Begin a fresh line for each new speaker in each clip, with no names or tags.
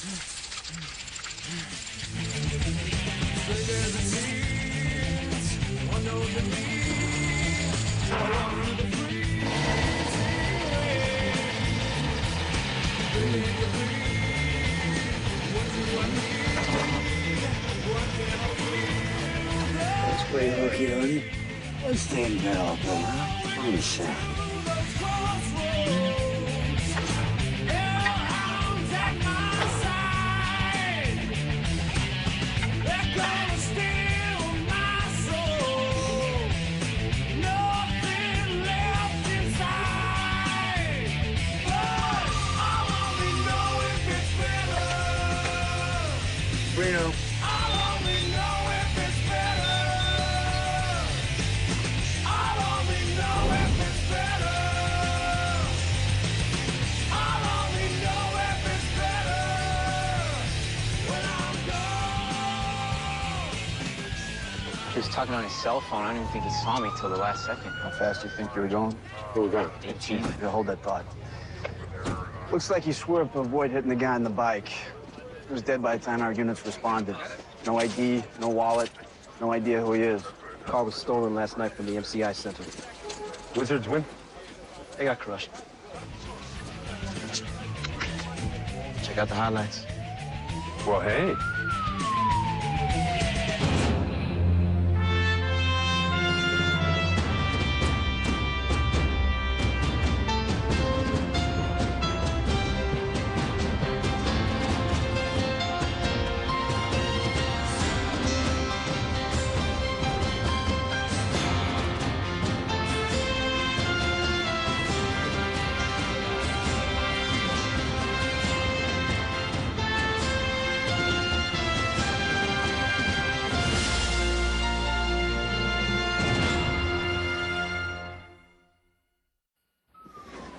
Let's play hooky, honey. Let's stand bed all day, huh? I'm sad. Reno.
He was talking on his cell phone. I don't even think he saw me till the last second.
How fast do you think you were going?
Who we got?
18.
Yeah, hold that thought. Looks like he swerved to avoid hitting the guy on the bike. He was dead by the time our units responded. No ID, no wallet, no idea who he is.
The car was stolen last night from the MCI center.
Wizards win?
They got crushed. Check out the highlights.
Well, hey.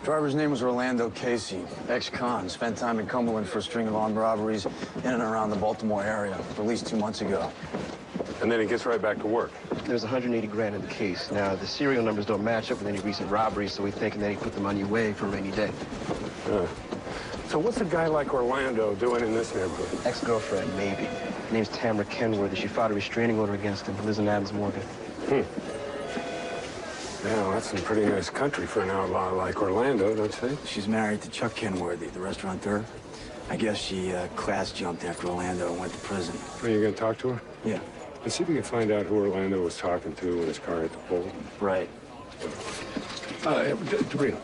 Driver's name was Orlando Casey, ex-con. Spent time in Cumberland for a string of armed robberies in and around the Baltimore area, released 2 months ago.
And then he gets right back to work.
There's 180 grand in the case. Now, the serial numbers don't match up with any recent robberies, so we're thinking that he put them on your way for a rainy day.
So what's a guy like Orlando doing in this neighborhood?
Ex-girlfriend, maybe. Her name's Tamara Kenworthy. She filed a restraining order against him. Lives in Adams Morgan.
Yeah, well, that's some pretty nice country for an outlaw like Orlando, don't you think?
She's married to Chuck Kenworthy, the restaurateur. I guess she class jumped after Orlando and went to prison.
Are you going to talk to her?
Yeah.
Let's see if we can find out who Orlando was talking to when his car hit the pole.
Right.
Sabrina,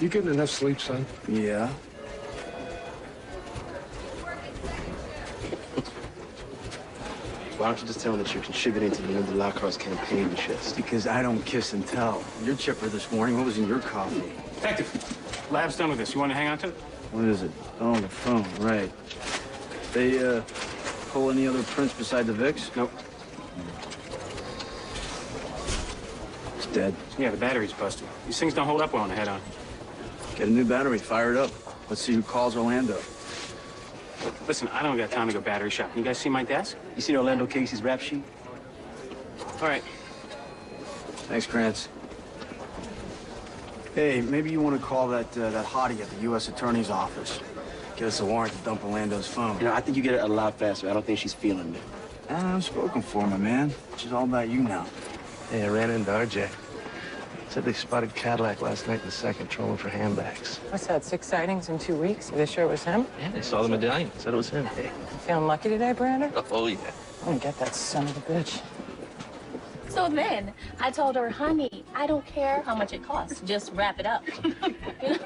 you getting enough sleep, son?
Yeah.
Why don't you just tell him that you're contributing to the Linda Lockhart's campaign chest?
Because I don't kiss and tell. You're chipper this morning. What was in your coffee?
Detective, lab's done with this. You want to hang on to it?
What is it? Oh, the phone, right. They, pull any other prints beside the Vicks?
Nope.
It's dead.
Yeah, the battery's busted. These things don't hold up well on a head-on.
Get a new battery, fire it up. Let's see who calls Orlando.
Listen, I don't got time to go battery shopping. You guys see my desk?
You seen Orlando Casey's rap sheet?
All right.
Thanks, Krantz. Hey, maybe you want to call that hottie at the U.S. Attorney's office. Get us a warrant to dump Orlando's phone.
You know, I think you get it a lot faster. I don't think she's feeling it.
I'm spoken for, my man. She's all about you now.
Hey, I ran into RJ. Said they spotted Cadillac last night in the second, trolling for handbags.
What's that, 6 sightings in 2 weeks? Are they sure it was him?
Yeah, they saw the medallion. Said it was him. Hey.
You feeling lucky today, Brandon?
Oh, yeah.
I'm gonna get that son of a bitch.
So then I told her, honey, I don't care how much it costs. Just wrap it up. You know?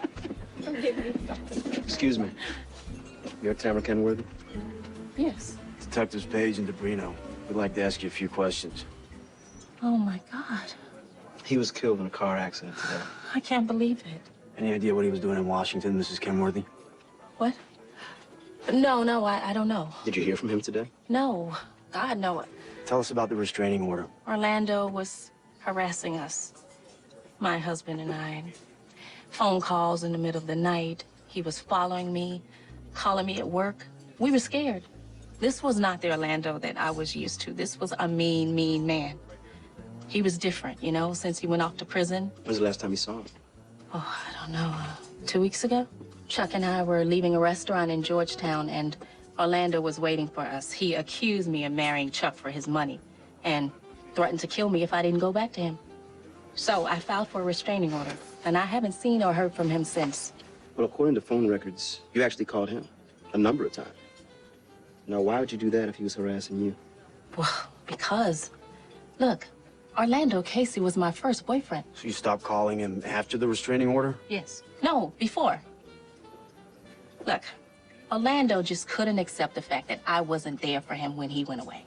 Forgive me.
Excuse me. You're Tamara Kenworthy?
Yes.
Detectives Page and DeBrino. We'd like to ask you a few questions.
Oh, my God.
He was killed in a car accident today.
I can't believe it.
Any idea what he was doing in Washington, Mrs. Kenworthy?
What? No, I don't know.
Did you hear from him today?
No. God, no.
Tell us about the restraining order.
Orlando was harassing us, my husband and I. And phone calls in the middle of the night. He was following me, calling me at work. We were scared. This was not the Orlando that I was used to. This was a mean, mean man. He was different, you know, since he went off to prison.
When's the last time you saw him?
Oh, I don't know. 2 weeks ago? Chuck and I were leaving a restaurant in Georgetown, and Orlando was waiting for us. He accused me of marrying Chuck for his money and threatened to kill me if I didn't go back to him. So I filed for a restraining order, and I haven't seen or heard from him since.
Well, according to phone records, you actually called him a number of times. Now, why would you do that if he was harassing you?
Well, because, look, Orlando Casey was my first boyfriend.
So you stopped calling him after the restraining order?
Yes. No, before. Look, Orlando just couldn't accept the fact that I wasn't there for him when he went away.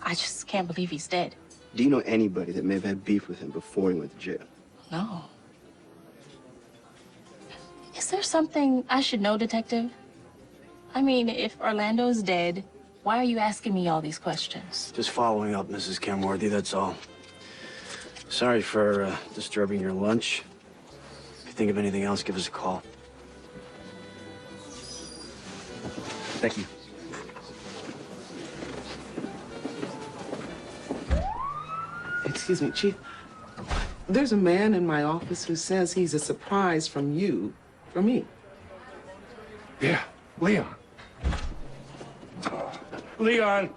I just can't believe he's dead.
Do you know anybody that may have had beef with him before he went to jail?
No. Is there something I should know, Detective? I mean, if Orlando's dead, why are you asking me all these questions?
Just following up, Mrs. Kenworthy, that's all. Sorry for disturbing your lunch. If you think of anything else, give us a call.
Thank you.
Excuse me, Chief. There's a man in my office who says he's a surprise from you for me.
Yeah, Leon. Leon.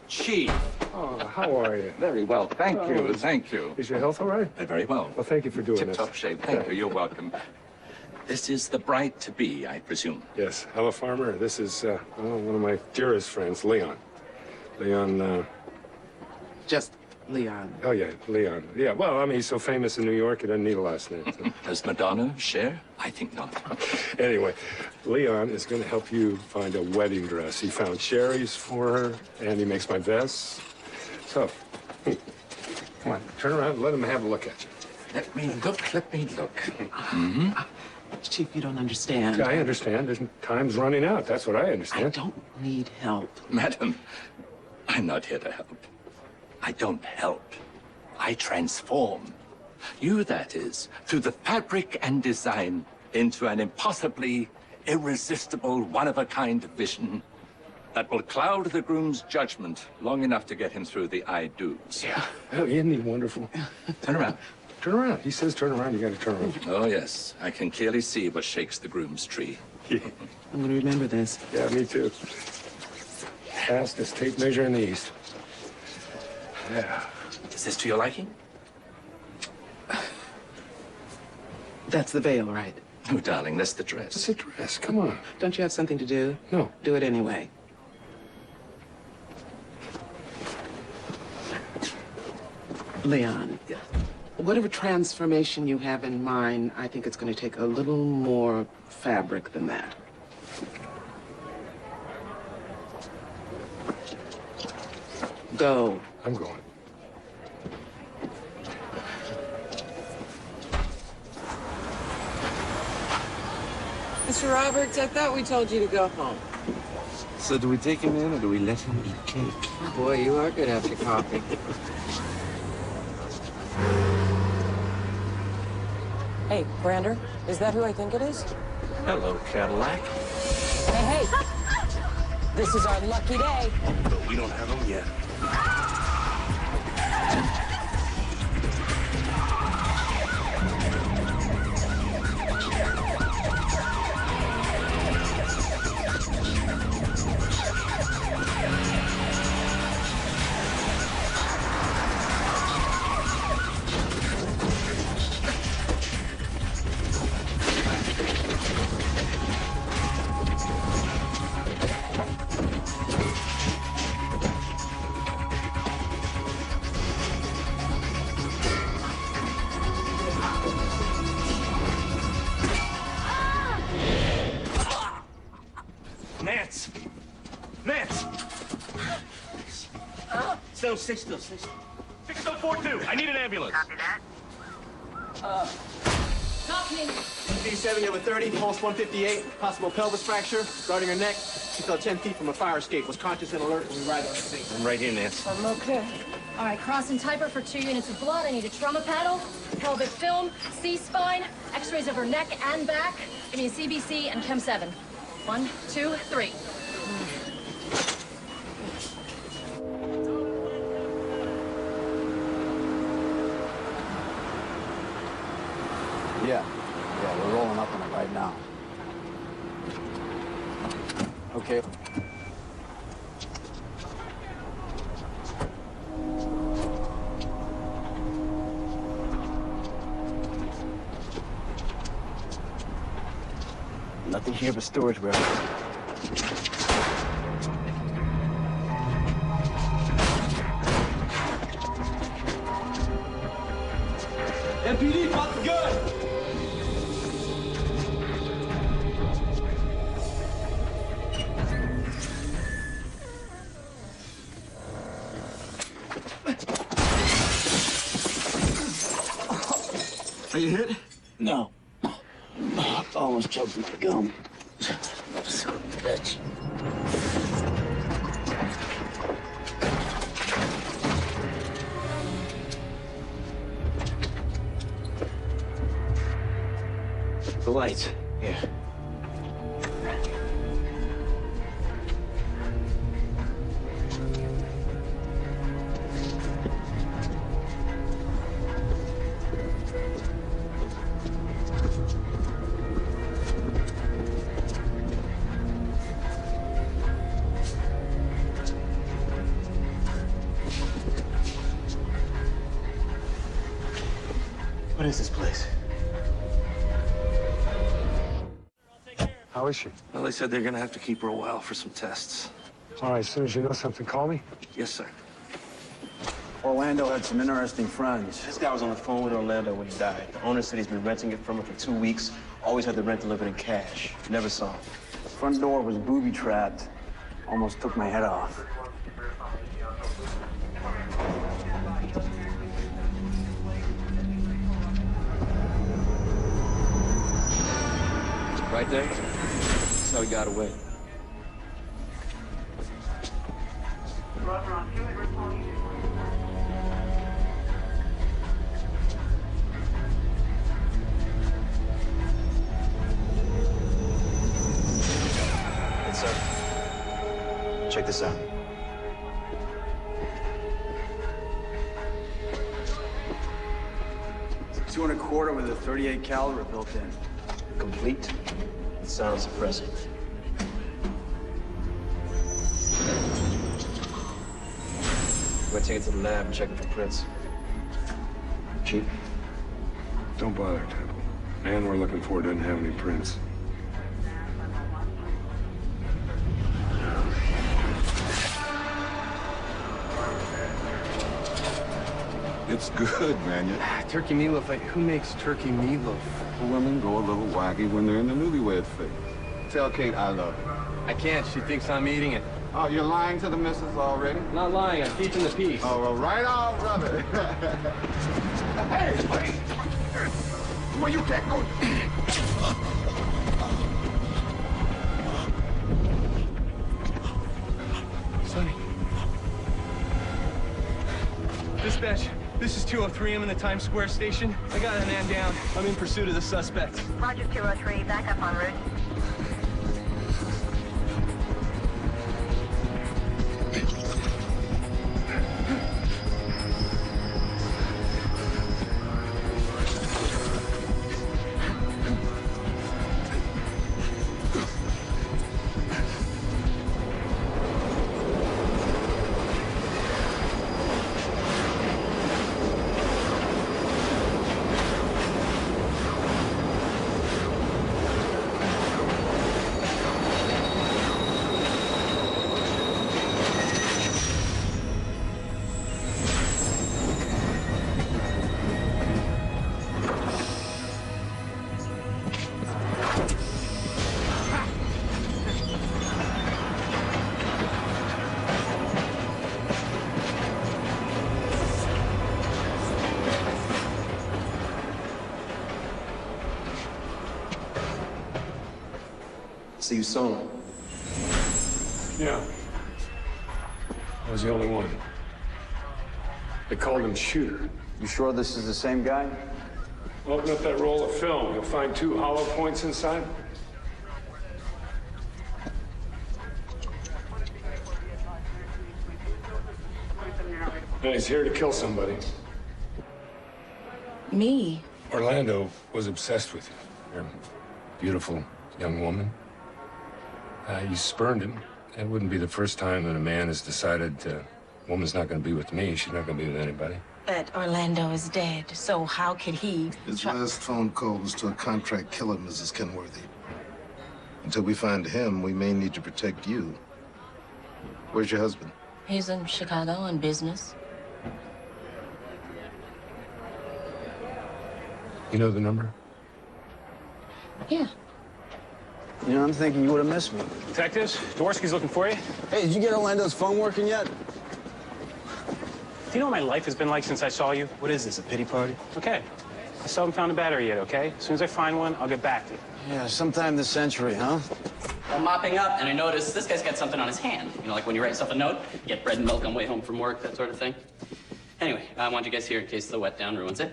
Chief.
Oh, how are you?
Very well, thank you, thank you.
Is your health all right?
Very well.
Well, thank you for doing this.
Tip-top shape, thank you, you're welcome. This is the bride-to-be, I presume.
Yes, Ella Farmer. This is one of my dearest friends, Leon. Leon,
Just Leon.
oh yeah, Leon. Yeah, well, I mean, he's so famous in New York, he doesn't need a last name. So.
Does Madonna share? I think not.
Anyway, Leon is going to help you find a wedding dress. He found Sherry's for her, and he makes my vests. So, come on, turn around and let him have a look at you.
Let me look.
Chief, you don't understand.
I understand. Time's running out. That's what I
I
understand.
don't need help.
Madam, I'm not here to help. I don't help. I transform. You, that is, through the fabric and design into an impossibly irresistible, one-of-a-kind vision that will cloud the groom's judgment long enough to get him through the I-do's.
Yeah. Oh, isn't he wonderful?
Turn around.
Turn around. He says turn around. You got to turn around.
Oh, yes. I can clearly see what shakes the groom's tree.
Yeah,
I'm going to remember this.
yeah, me too. Fastest tape measure in the East. Yeah.
Is this to your liking?
That's the veil, right?
Oh, darling, that's the dress.
It's a dress. Come on.
Don't you have something to do?
No.
Do it anyway. Leon, whatever transformation you have in mind, I think it's going to take a little more fabric than that. Go.
I'm going.
Mr. Roberts, I thought we told you to go home.
So do we take him in or do we let him eat cake?
Boy, you are good after coffee. Hey, Brander, is that who I think it is?
Hello, Cadillac.
Hey, hey! This is our lucky day.
But we don't have him yet.
Nance! Nance! Still 6042. I need an ambulance.
Copy that.
Talking.
D7, number 30, pulse 158, possible pelvis fracture, guarding her neck. She fell 10 feet from a fire escape, was conscious and alert when we arrived on the scene.
I'm right here, Nance.
I'm okay.
All right, crossing Typer for 2 units of blood. I need a trauma panel, pelvic film, C-spine, x-rays of her neck and back. Give me a CBC and Chem 7. 1, 2, 3.
Yeah, We're rolling up on it right now. Okay.
Nothing here but storage warehouse.
MPD, pop the gun!
Are you hit? No. Almost choked my gum. Son of a bitch.
The lights. Here. What is this place?
How is she?
Well, they said they're gonna have to keep her a while for some tests.
All right, as soon as you know something, call me.
Yes, sir.
Orlando had some interesting friends.
This guy was on the phone with Orlando when he died. The owner said he's been renting it from her for 2 weeks. Always had the rent delivered in cash. Never saw him.
Front door was booby-trapped. Almost took my head off.
Right there? That's how he got away. Hey, sir. Check this out.
It's a 2 1/4 with a 38 caliber built in.
Complete with sound suppressor. We're gonna take it to the lab and check it for prints. Chief?
Don't bother, Temple. Man we're looking for doesn't have any prints.
It's good, man.
Turkey meatloaf. Who makes turkey meatloaf?
Women go a little wacky when they're in the newlywed phase. Tell Kate I love her.
I can't. She thinks I'm eating it.
Oh, you're lying to the missus already?
Not lying. I'm keeping the peace.
Oh, well, right on, brother. Hey, wait! Well, you can't go.
Sonny.
Dispatch, this is 203. I'm in the Times Square station. I got a man down. I'm in pursuit of the suspect.
Roger, 203. Back up en route.
So you saw him?
Yeah. I was the only one. They called him Shooter.
You sure this is the same guy?
Open up that roll of film. You'll find 2 hollow points inside. And he's here to kill somebody.
Me?
Orlando was obsessed with you. You're a beautiful young woman. You spurned him. It wouldn't be the first time that a man has decided, woman's not going to be with me, she's not going to be with anybody.
But Orlando is dead, so how could he...
His last phone call was to a contract killer, Mrs. Kenworthy. Until we find him, we may need to protect you. Where's your husband?
He's in Chicago on business.
You know the number?
Yeah.
You know, I'm thinking you would have missed me.
Detectives, Dworsky's looking for you.
Hey, did you get Orlando's phone working yet?
Do you know what my life has been like since I saw you?
What is this, a pity party?
Okay. I still haven't found a battery yet, okay? As soon as I find one, I'll get back to you.
Yeah, sometime this century, huh?
I'm mopping up, and I noticed this guy's got something on his hand. You know, like when you write yourself a note, get bread and milk on the way home from work, that sort of thing. Anyway, I want you guys here in case the wet down ruins it.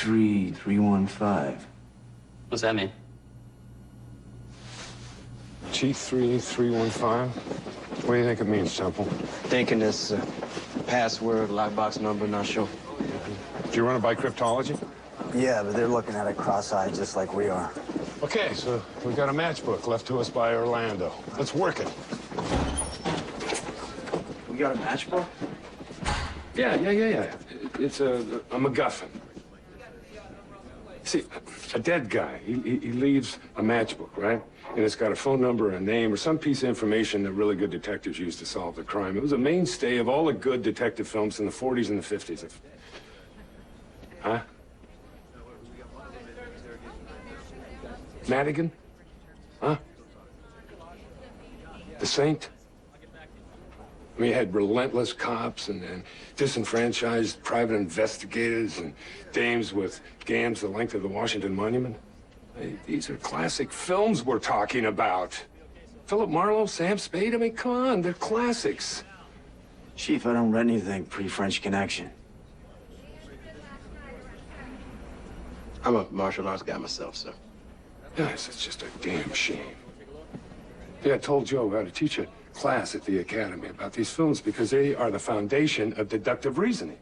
s03e06.
What's that mean?
T3315? What do you think it means, Temple?
Thinking it's password, lockbox number, not sure.
Do you run it by cryptology?
Yeah, but they're looking at it cross-eyed just like we are.
Okay, so we've got a matchbook left to us by Orlando. Let's work it.
We got a matchbook?
Yeah. It's a MacGuffin. See, a dead guy, he leaves a matchbook, right? And it's got a phone number, a name, or some piece of information that really good detectives use to solve the crime. It was a mainstay of all the good detective films in the 40s and the 50s. Huh? Madigan? Huh? The Saint? I mean, you had relentless cops and disenfranchised private investigators and dames with gams the length of the Washington Monument. Hey, these are classic films we're talking about. Philip Marlowe, Sam Spade, I mean, come on, they're classics.
Chief, I don't rent anything pre-French Connection.
I'm a martial arts guy myself, sir.
Yes, it's just a damn shame. Yeah, I told Joe how to teach a class at the academy about these films because they are the foundation of deductive reasoning.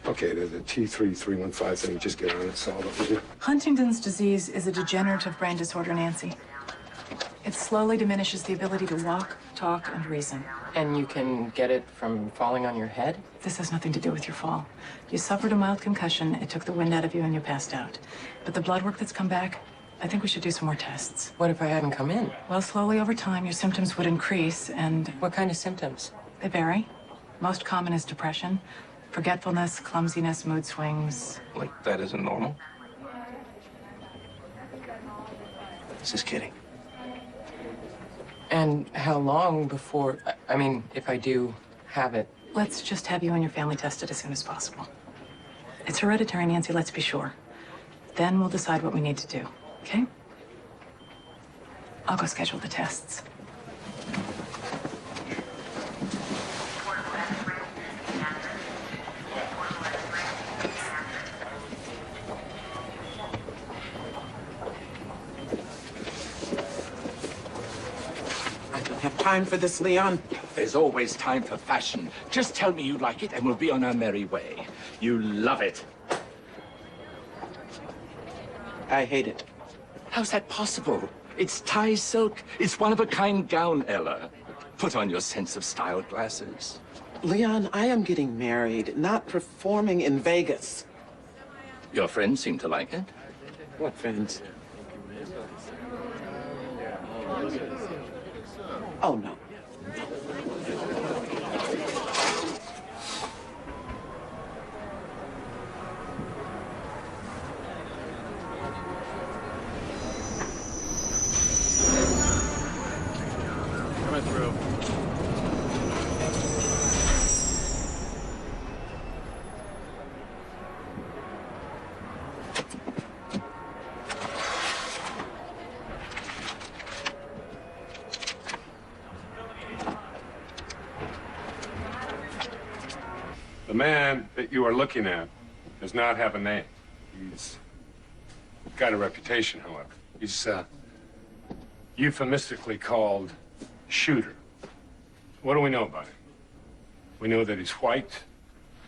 Okay, the T3315 thing, just get on it, solve it, will you?
Huntington's disease is a degenerative brain disorder, Nancy. It slowly diminishes the ability to walk, talk, and reason.
And you can get it from falling on your head?
This has nothing to do with your fall. You suffered a mild concussion, it took the wind out of you, and you passed out. But the blood work that's come back, I think we should do some more tests.
What if I hadn't come in?
Well, slowly over time, your symptoms would increase, and...
What kind of symptoms?
They vary. Most common is depression, forgetfulness, clumsiness, mood swings.
Like, that isn't normal?
This is kidding.
And how long before... I mean, if I do have it?
Let's just have you and your family tested as soon as possible. It's hereditary, Nancy, let's be sure. Then we'll decide what we need to do, okay? I'll go schedule the tests.
I don't have time for this, Leon.
There's always time for fashion. Just tell me you like it and we'll be on our merry way. You love it.
I hate it.
How's that possible? It's Thai silk. It's one-of-a-kind gown, Ella. Put on your sense of style glasses.
Leon, I am getting married, not performing in Vegas.
Your friends seem to like it.
What friends? Oh, no.
Coming through.
man that you are looking at does not have a name. He's got a reputation, however. He's euphemistically called Shooter. What do we know about him? We know that he's white,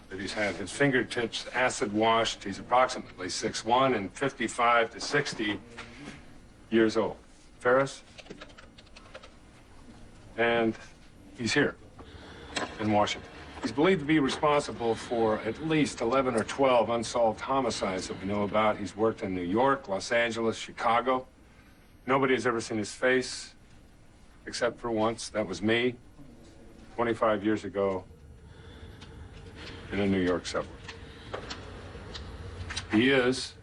that he's had his fingertips acid washed. He's approximately 6'1" and 55 to 60 years old. Ferris? And he's here in Washington. He's believed to be responsible for at least 11 or 12 unsolved homicides that we know about. He's worked in New York, Los Angeles, Chicago. Nobody has ever seen his face, except for once. That was me, 25 years ago, in a New York subway. He is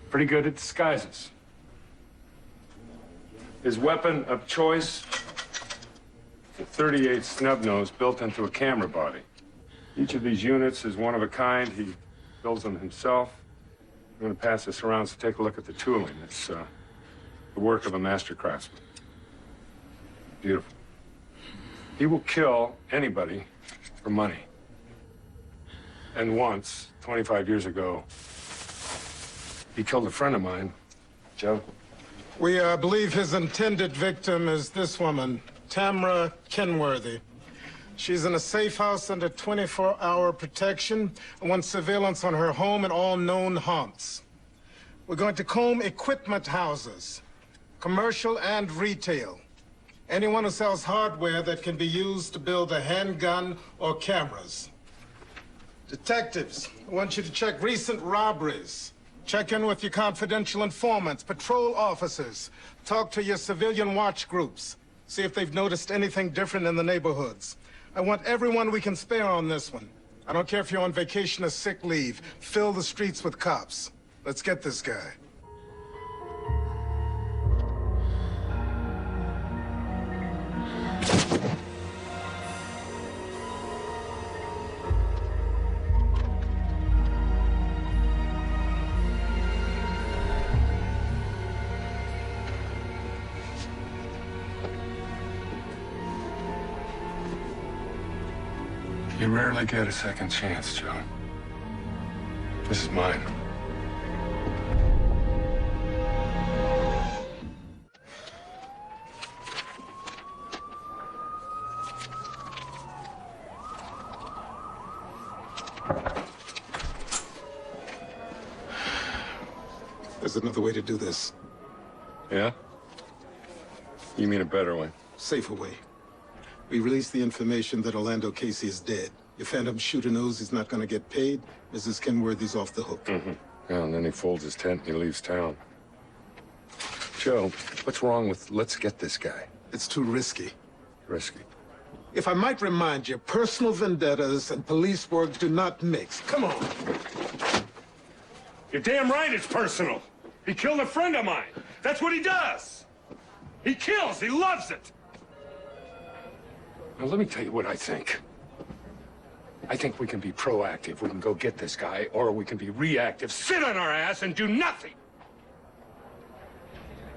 pretty good at disguises. His weapon of choice, the .38 snub nose built into a camera body. Each of these units is one of a kind. He builds them himself. I'm going to pass this around, so take a look at the tooling. It's the work of a master craftsman. Beautiful. He will kill anybody for money. And once, 25 years ago, he killed a friend of mine. Joe?
We believe his intended victim is this woman, Tamara Kenworthy. She's in a safe house under 24-hour protection and wants surveillance on her home and all known haunts. We're going to comb equipment houses, commercial and retail. Anyone who sells hardware that can be used to build a handgun or cameras. Detectives, I want you to check recent robberies. Check in with your confidential informants, patrol officers. Talk to your civilian watch groups. See if they've noticed anything different in the neighborhoods. I want everyone we can spare on this one. I don't care if you're on vacation or sick leave. Fill the streets with cops. Let's get this guy.
You rarely get a second chance, Joe. This is mine.
There's another way to do this.
Yeah? You mean a better way?
Safer way. We release the information that Orlando Casey is dead. Your phantom shooter knows he's not going to get paid. Mrs. Kenworthy's off the hook.
Mm-hmm. Yeah, and then he folds his tent and he leaves town. Joe, what's wrong with let's get this guy?
It's too risky.
Risky?
If I might remind you, personal vendettas and police work do not mix. Come on.
You're damn right it's personal. He killed a friend of mine. That's what he does. He kills. He loves it. Now, let me tell you what I think. I think we can be proactive. We can go get this guy, or we can be reactive, sit on our ass, and do nothing.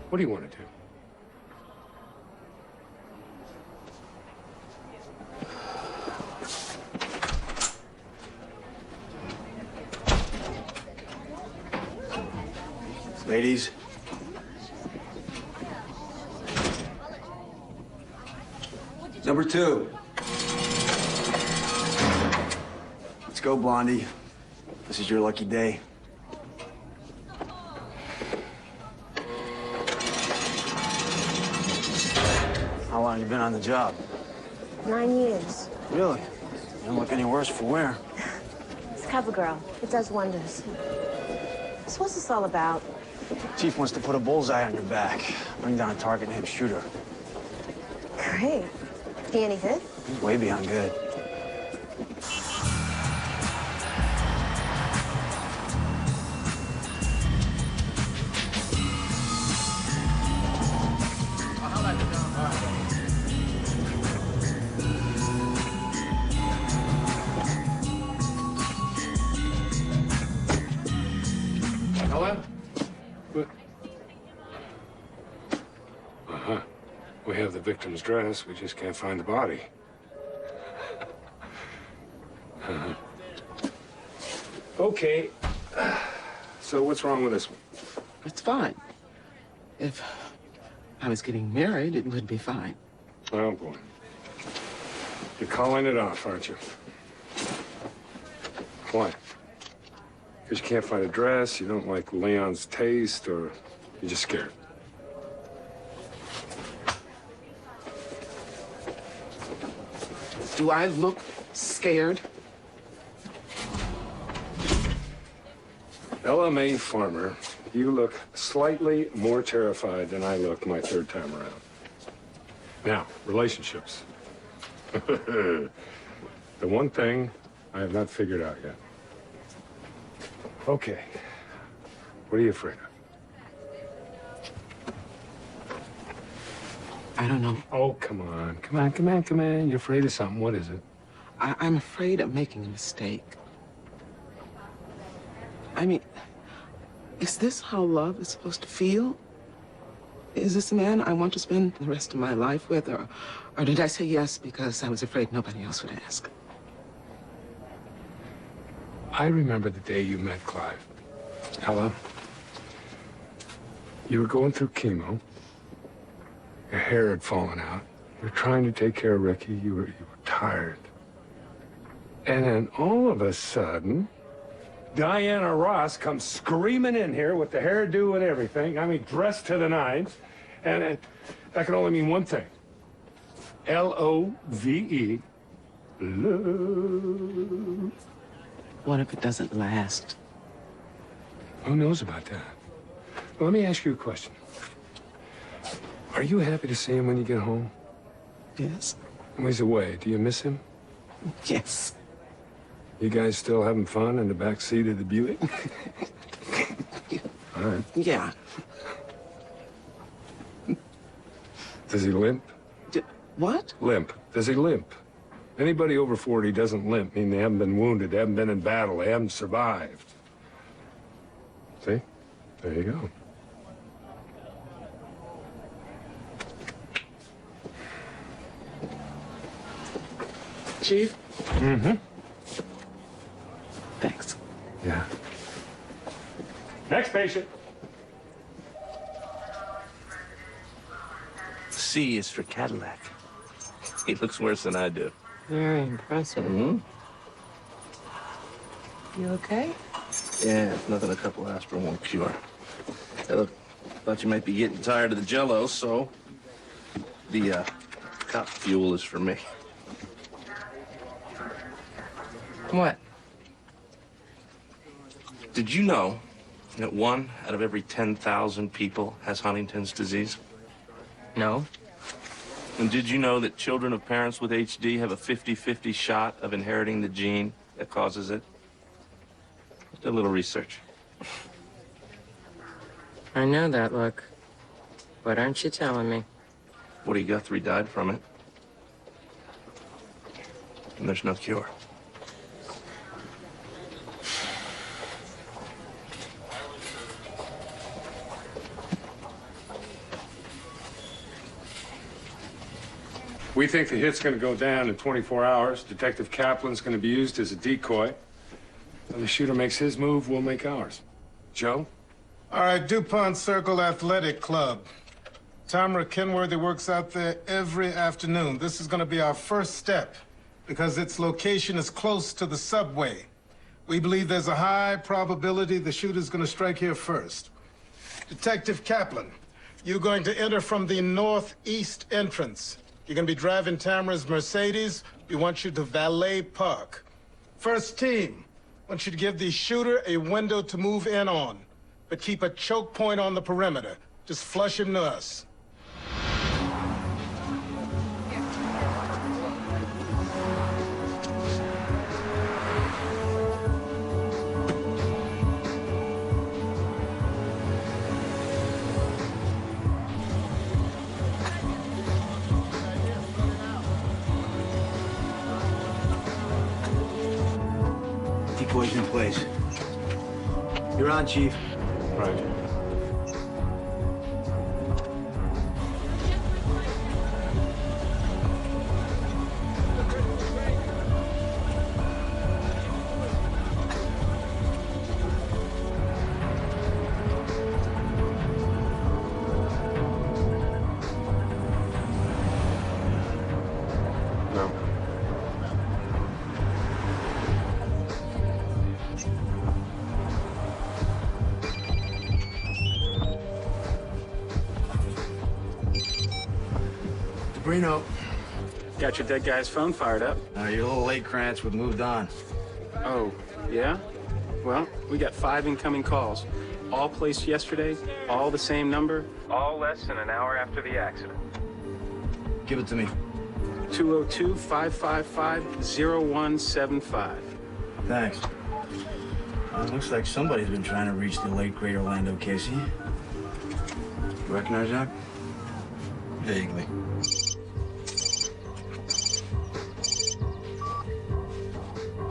What do you want to do?
Ladies. Number 2. Let's go, Blondie. This is your lucky day. How long you been on the job?
9 years.
Really? You don't look any worse for wear.
It's CoverGirl. It does wonders. So what's this all about?
Chief wants to put a bullseye on your back. Bring down a target named Shooter.
Great. He any good?
He's way beyond good.
Helen? What? Uh-huh. We have the victim's dress. We just can't find the body. Okay. So what's wrong with this one?
It's fine. If I was getting married, it would be fine.
Oh, boy. You're calling it off, aren't you? Why? Because you can't find a dress, you don't like Leon's taste, or you're just scared?
Do I look scared?
LMA Farmer, you look slightly more terrified than I look my third time around. Now, relationships. The one thing I have not figured out yet. Okay. What are you afraid of?
I don't know.
Oh, come on. Come on, come on, come on. You're afraid of something. What is it?
I'm afraid of making a mistake. I mean, is this how love is supposed to feel? Is this a man I want to spend the rest of my life with, or did I say yes because I was afraid nobody else would ask?
I remember the day you met Clive. Ella, you were going through chemo. Your hair had fallen out. You were trying to take care of Ricky. You were tired. And then all of a sudden, Diana Ross comes screaming in here with the hairdo and everything. I mean, dressed to the nines. And that can only mean one thing. L-O-V-E. Love.
What if it doesn't last?
Who knows about that? Well, let me ask you a question. Are you happy to see him when you get home?
Yes.
When he's away, do you miss him?
Yes.
You guys still having fun in the back seat of the Buick? All right.
Yeah.
Does he limp?
What?
Limp. Does he limp? Anybody over 40 doesn't limp, mean they haven't been wounded, they haven't been in battle, they haven't survived. See? There you go.
Chief?
Mm-hmm.
Thanks.
Yeah. Next patient.
C is for Cadillac. He looks worse than I do.
Very impressive.
Mm-hmm.
You okay?
Yeah, nothing a couple aspirin won't cure. Hey, look, thought you might be getting tired of the Jell-O, so the cop fuel is for me.
What?
Did you know that 1 out of every 10,000 people has Huntington's disease?
No.
And did you know that children of parents with HD have a 50-50 shot of inheriting the gene that causes it? Just a little research.
I know that look. But aren't you telling me?
Woody Guthrie died from it. And there's no cure.
We think the hit's going to go down in 24 hours. Detective Kaplan's going to be used as a decoy. When the shooter makes his move, we'll make ours. Joe?
All right, DuPont Circle Athletic Club. Tamara Kenworthy works out there every afternoon. This is going to be our first step because its location is close to the subway. We believe there's a high probability the shooter's going to strike here first. Detective Kaplan, you're going to enter from the northeast entrance. You're going to be driving Tamara's Mercedes. We want you to valet park. First team, I want you to give the shooter a window to move in on, but keep a choke point on the perimeter. Just flush him to us.
Decoy's in place. You're on, Chief.
Right.
Reno.
Got your dead guy's phone fired up.
You're a little late, Krantz. We've moved on.
Oh, yeah? Well, we got 5 incoming calls. All placed yesterday, all the same number, all less than an hour after the accident.
Give it to me.
202-555-0175.
Thanks. Looks like somebody's been trying to reach the late, great Orlando Casey. You recognize that? Vaguely.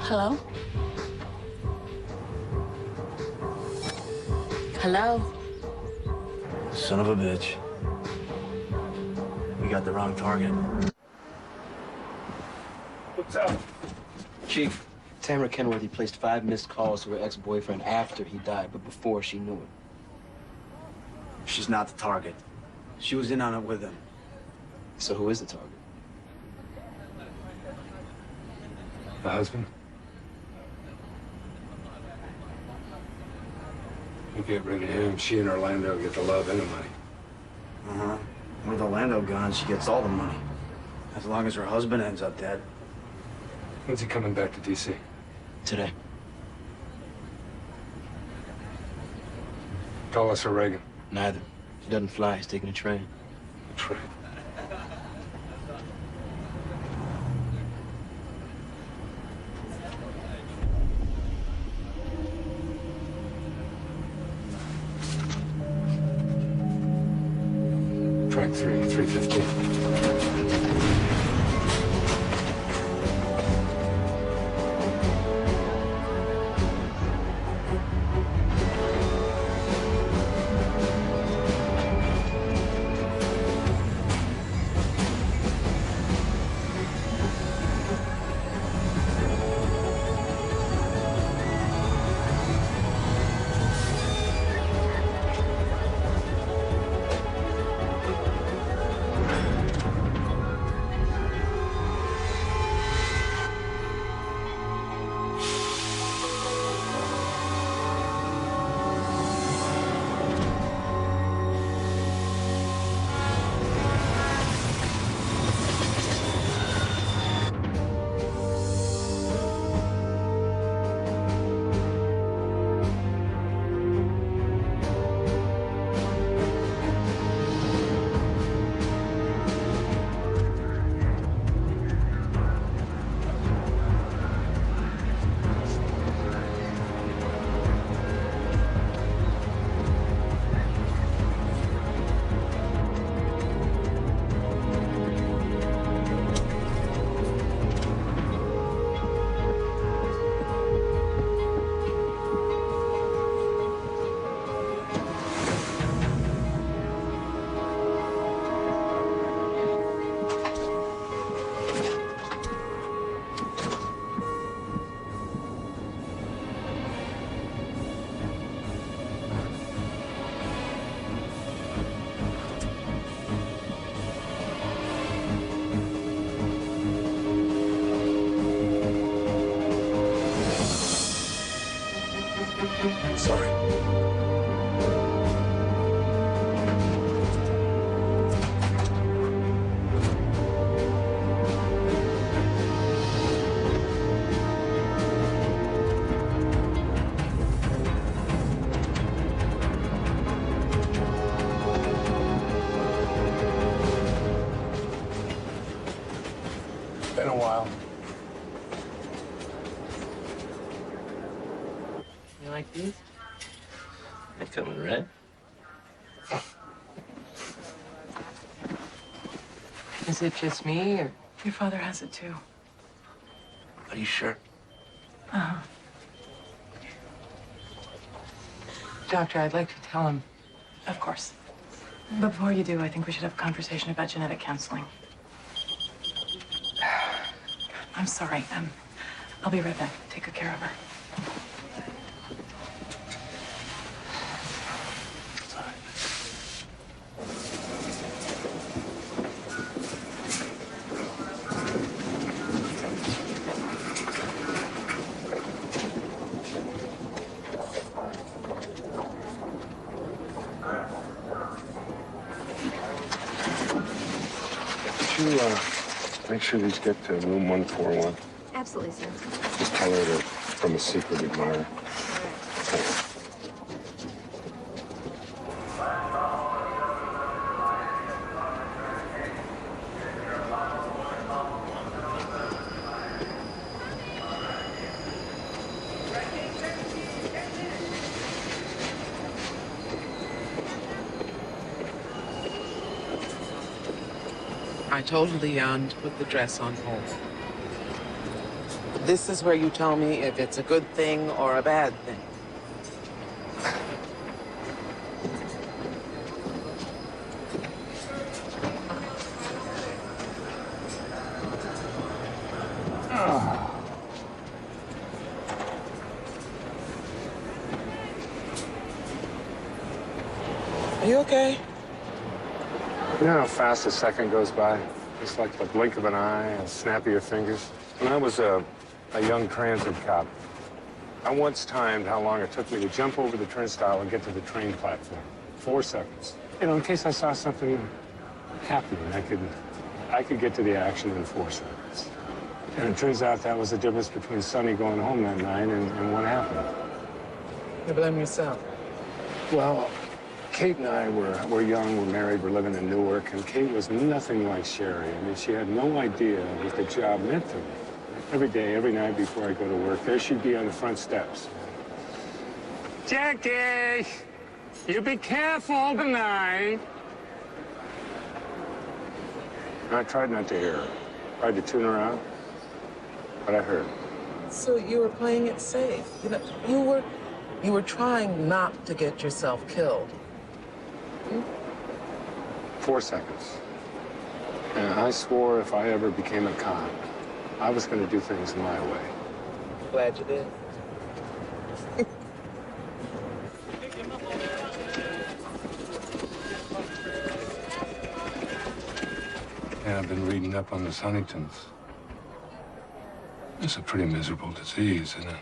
Hello? Hello?
Son of a bitch. We got the wrong target.
What's up?
Chief, Tamara Kenworthy placed 5 missed calls to her ex-boyfriend after he died, but before she knew him.
She's not the target. She was in on it with him.
So who is the target?
The husband? You get rid of him, she and Orlando get the love and the money.
Uh-huh. With Orlando gone, she gets all the money. As long as her husband ends up dead.
When's he coming back to D.C.?
Today.
Dulles or Reagan?
Neither. He doesn't fly, he's taking a train.
A train? Track 3, 315. Sorry. Been a while.
You like these? They come in red.
Is it just me, or your father has it too?
Are you sure?
Uh-huh. Doctor, I'd like to tell him. Of course. But before you do, I think we should have a conversation about genetic counseling. I'm sorry. I'll be right back. Take good care of her.
you make sure these get to room 141?
Absolutely, sir.
Just tell her that from a secret admirer. Thanks.
I told Leon to put the dress on hold. This is where you tell me if it's a good thing or a bad thing. Are you okay?
You know how fast a second goes by? It's like the blink of an eye, a snap of your fingers. When I was a young transit cop, I once timed how long it took me to jump over the turnstile and get to the train platform. 4 seconds. You know, in case I saw something happening, I could get to the action in 4 seconds. And it turns out that was the difference between Sonny going home that night and what happened.
You blame yourself.
Well, Kate and I were young, we're married, we're living in Newark, and Kate was nothing like Sherry. I mean, she had no idea what the job meant to me. Every day, every night before I go to work, there she'd be on the front steps. Jackie, you be careful tonight. And I tried not to hear her. Tried to tune her out, but I heard.
So you were playing it safe. You know, you were trying not to get yourself killed.
4 seconds. And I swore if I ever became a cop, I was going to do things my way.
Glad you did.
Yeah, I've been reading up on this Huntington's. It's a pretty miserable disease, isn't it?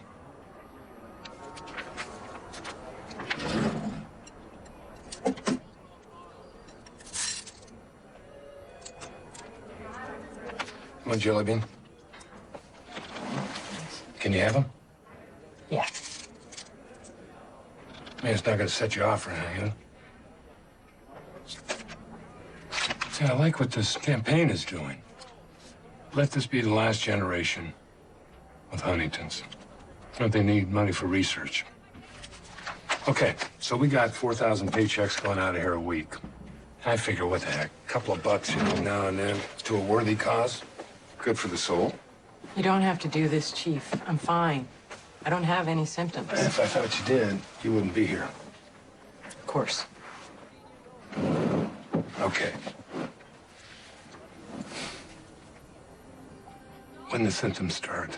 Want a jelly bean? Can you have them?
Yeah.
I mean, it's not going to set you off or anything, you know? See, I like what this campaign is doing. Let this be the last generation with Huntington's. Don't they need money for research? Okay, so we got 4,000 paychecks going out of here a week. I figure, what the heck, a couple of bucks, you know, now and then to a worthy cause. Good for the soul.
You don't have to do this, Chief. I'm fine. I don't have any symptoms.
If I thought you did, you wouldn't be here.
Of course.
Okay. When the symptoms start,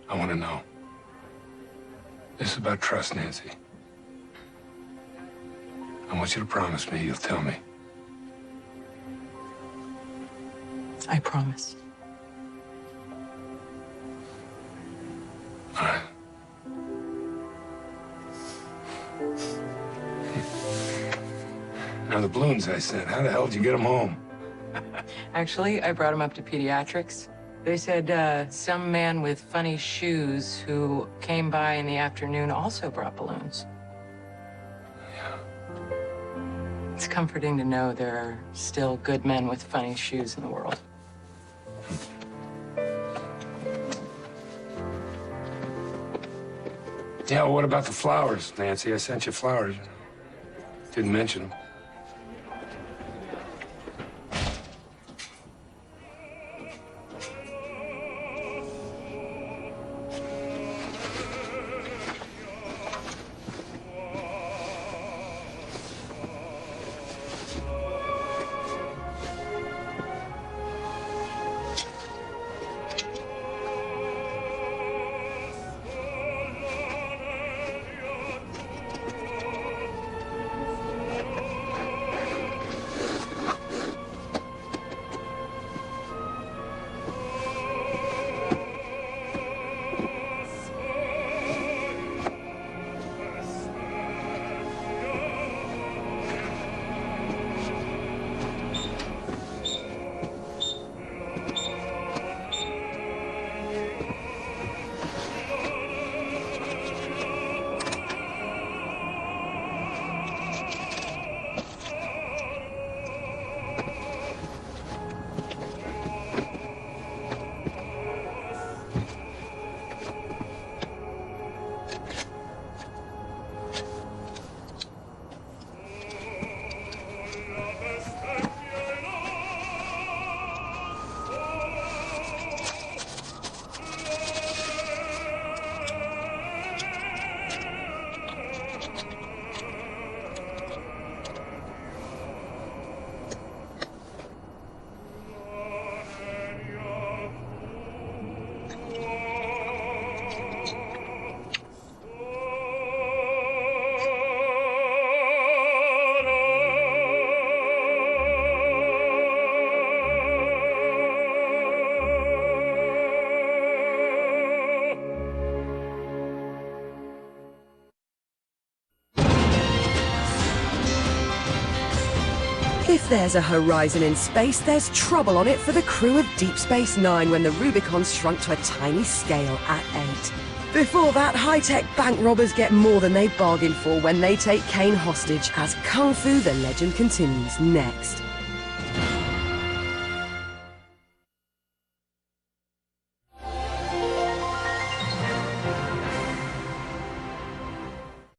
I want to know. This is about trust, Nancy. I want you to promise me you'll tell me.
I promise.
All right. Now, the balloons I sent, how the hell did you get them home?
Actually, I brought him up to pediatrics. They said some man with funny shoes who came by in the afternoon also brought balloons.
Yeah.
It's comforting to know there are still good men with funny shoes in the world.
Yeah, well, what about the flowers, Nancy? I sent you flowers. Didn't mention them.
If there's a horizon in space, there's trouble on it for the crew of Deep Space Nine when the Rubicon's shrunk to a tiny scale at 8. Before that, high-tech bank robbers get more than they bargained for when they take Kane hostage as Kung Fu: The Legend continues next.